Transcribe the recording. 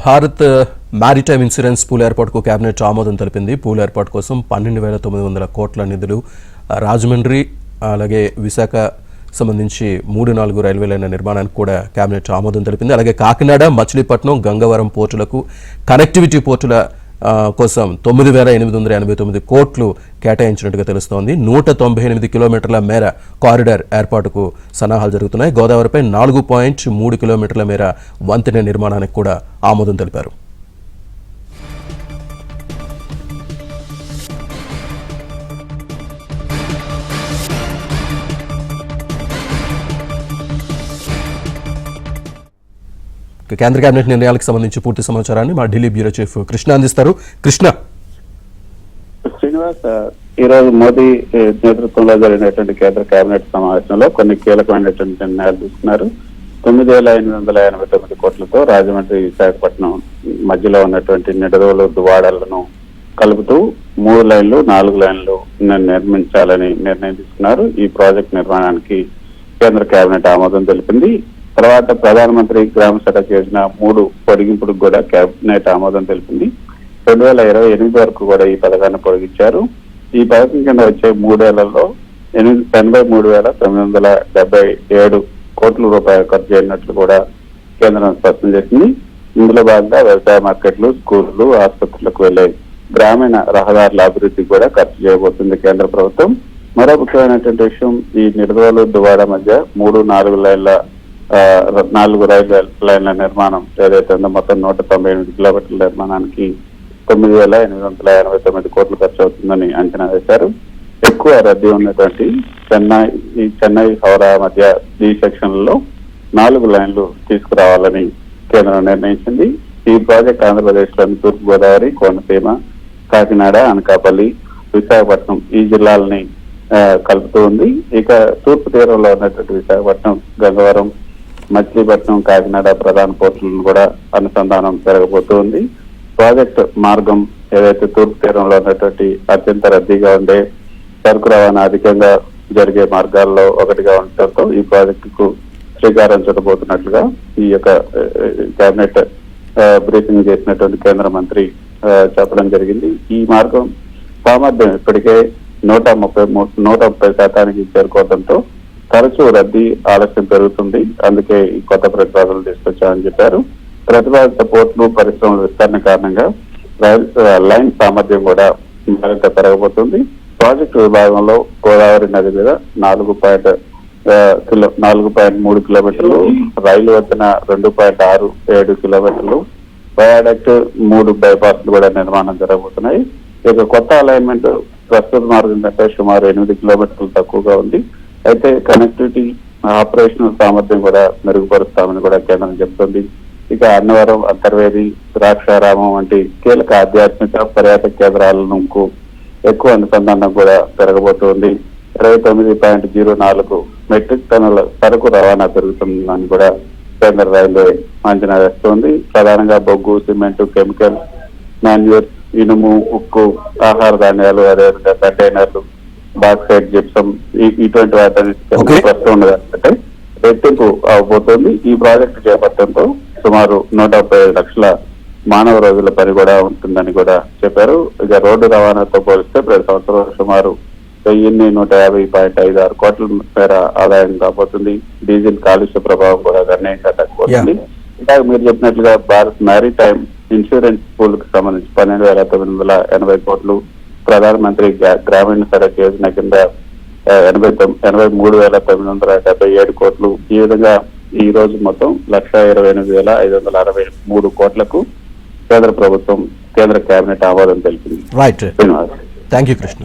Bharat maritime insurance pool ఏర్పాటుకు cabinet ఆమోదం తెలిపింది. పూల్ ఏర్పాటు కోసం 12,900 కోట్ల నిధులు రాజమండ్రి అలాగే విశాఖ సంబంధించి 3-4 రైల్వే లైన్ల నిర్మాణానికి కూడా కేబినెట్ ఆమోదం తెలిపింది. అలాగే కాకినాడ, మచిలీపట్నం, గంగవరం పోర్టులకు కనెక్టివిటీ పోర్టుల కోసం 9,889 కోట్లు కేటాయించినట్టుగా తెలుస్తోంది. 198 కిలోమీటర్ల మేర కారిడార్ ఏర్పాటుకు సన్నాహాలు జరుగుతున్నాయి. గోదావరిపై 4.3 కిలోమీటర్ల మేర వంతెన నిర్మాణానికి కూడా ఆమోదం తెలిపారు. కేంద్ర కేబినెట్ నిర్ణయాలకు సంబంధించి పూర్తి సమాచారాన్ని మా ఢిల్లీ బ్యూరో చీఫ్ కృష్ణ అందిస్తారు. కృష్ణ. శ్రీనివాస్, ఈ రోజు మోదీ నేతృత్వంలో జరిగినటువంటి కేంద్ర కేబినెట్ సమావేశంలో కొన్ని కీలకమైనటువంటి నిర్ణయాలు తీసుకున్నారు. 9,889 కోట్లతో రాజమండ్రి, విశాఖపట్నం మధ్యలో ఉన్నటువంటి నిడదవోలు, దువాడలను కలుపుతూ 3 లైన్లు, 4 లైన్లు నిర్మించాలని నిర్ణయం తీసుకున్నారు. ఈ ప్రాజెక్ట్ నిర్మాణానికి కేంద్ర కేబినెట్ ఆమోదం తెలిపింది. తర్వాత ప్రధానమంత్రి గ్రామ సడక్ యోజన 3 పొడిగింపులకు కూడా కేబినెట్ ఆమోదం తెలిపింది. 2028 వరకు కూడా ఈ పథకాన్ని పొడిగించారు. ఈ పథకం కింద వచ్చే 3 ఏళ్లలో 83,977 కోట్ల రూపాయలు ఖర్చు చేయనట్లు కూడా కేంద్రం స్పష్టం చేసింది. ఇందులో భాగంగా వ్యవసాయ మార్కెట్లు, స్కూళ్లు, ఆసుపత్రులకు వెళ్లే గ్రామీణ రహదారుల అభివృద్ధికి కూడా ఖర్చు చేయబోతుంది కేంద్ర ప్రభుత్వం. మరో ముఖ్యమైనటువంటి విషయం, ఈ నిడదవోలు, దువాడ మధ్య 3-4 రైల్వే లైన్ల నిర్మాణం ఏదైతే ఉందో మొత్తం 198 కిలోమీటర్ల నిర్మాణానికి 9,889 కోట్లు ఖర్చు అవుతుందని అంచనా వేశారు. ఎక్కువ రద్దీ ఉన్నటువంటి చెన్నై హౌరా మధ్య ఈ సెక్షన్లలో 4 లైన్లు తీసుకురావాలని కేంద్రం నిర్ణయించింది. ఈ ప్రాజెక్ట్ ఆంధ్రప్రదేశ్ లోని తూర్పు గోదావరి, కోనసీమ, కాకినాడ, అనకాపల్లి, విశాఖపట్నం ఈ జిల్లాలని కలుపుతూ ఉంది. ఇక తూర్పు తీరంలో ఉన్నటువంటి విశాఖపట్నం, గంగవరం, మచిలీపట్నం, కాకినాడ ప్రధాన పోర్టులను కూడా అనుసంధానం జరగబోతోంది. ప్రాజెక్ట్ మార్గం ఏదైతే తూర్పు తీరంలో ఉన్నటువంటి అత్యంత రద్దీగా ఉండే, సరుకు రవాణా అధికంగా జరిగే మార్గాల్లో ఒకటిగా ఉండటంతో ఈ ప్రాజెక్టుకు శ్రీకారం చుట్టబోతున్నట్లుగా ఈ యొక్క కేబినెట్ బ్రీఫింగ్ చేసినటువంటి కేంద్ర మంత్రి చెప్పడం జరిగింది. ఈ మార్గం సామర్థ్యం ఇప్పటికే 130% చేరుకోవడంతో తరచూ రద్దీ ఆలస్యం పెరుగుతుంది. అందుకే ఈ కొత్త ప్రతిపాదనలు తీసుకొచ్చామని చెప్పారు. ప్రతిపాదిత పోర్టులు, పరిశ్రమల విస్తరణ కారణంగా లైన్ సామర్థ్యం కూడా మరింత పెరగబోతుంది. ప్రాజెక్టు విభాగంలో గోదావరి నది మీద 4.3 కిలోమీటర్లు, రైలు వంతెన 2.67 కిలోమీటర్లు, వయాడక్ట్ 3 బైపాస్లు కూడా నిర్మాణం జరగబోతున్నాయి. ఇక కొత్త అలైన్మెంట్ ప్రస్తుత మార్గం కంటే సుమారు 8 కిలోమీటర్లు తక్కువగా ఉంది. అయితే కనెక్టివిటీ, ఆపరేషనల్ సామర్థ్యం కూడా మెరుగుపరుస్తామని కూడా కేంద్రం చెబుతుంది. ఇక అన్నవరం, అంతర్వేది, ద్రాక్షారామం వంటి కీలక ఆధ్యాత్మిక పర్యాటక కేంద్రాలకు ఎక్కువ అనుసంధానం కూడా జరగబోతోంది. 29.04 మెట్రిక్ టన్నుల సరుకు రవాణా పెరుగుతుందని కూడా కేంద్ర రైల్వే అంచనా వేస్తోంది. ప్రధానంగా బొగ్గు, సిమెంటు, కెమికల్, మాన్యూర్, ఇనుము, ఉక్కు, ఆహార ధాన్యాలు, అదేవిధంగా కంటైనర్లు, బాక్సైట్, జిప్సం ఇటువంటి వాటిని ప్రస్తుతం ఉన్నదంటే రెట్టింపు అవబోతోంది. ఈ ప్రాజెక్టు చేపట్టడంతో సుమారు 135 లక్షల మానవ రోజుల పని కూడా ఉంటుందని కూడా చెప్పారు. ఇక రోడ్డు రవాణాతో పోలిస్తే ప్రతి సంవత్సరం సుమారు 1,150.56 కోట్ల మేర ఆదాయం కాబోతుంది. డీజిల్ కాలుష్య ప్రభావం కూడా గణనీయంగా తగ్గిపోతుంది. ఇంకా మీరు చెప్పినట్లుగా భారత్ మారిటైమ్ ఇన్సూరెన్స్ పూల్ కు సంబంధించి 12,980 కోట్లు, ప్రధానమంత్రి గ్రామీణ సడక్ యోజన కింద 83,977 కోట్లు, ఈ విధంగా ఈ రోజు మొత్తం 128,563 కోట్లకు కేంద్ర ప్రభుత్వం, కేంద్ర కేబినెట్ ఆమోదం తెలిపింది. Right, thank you Krishna.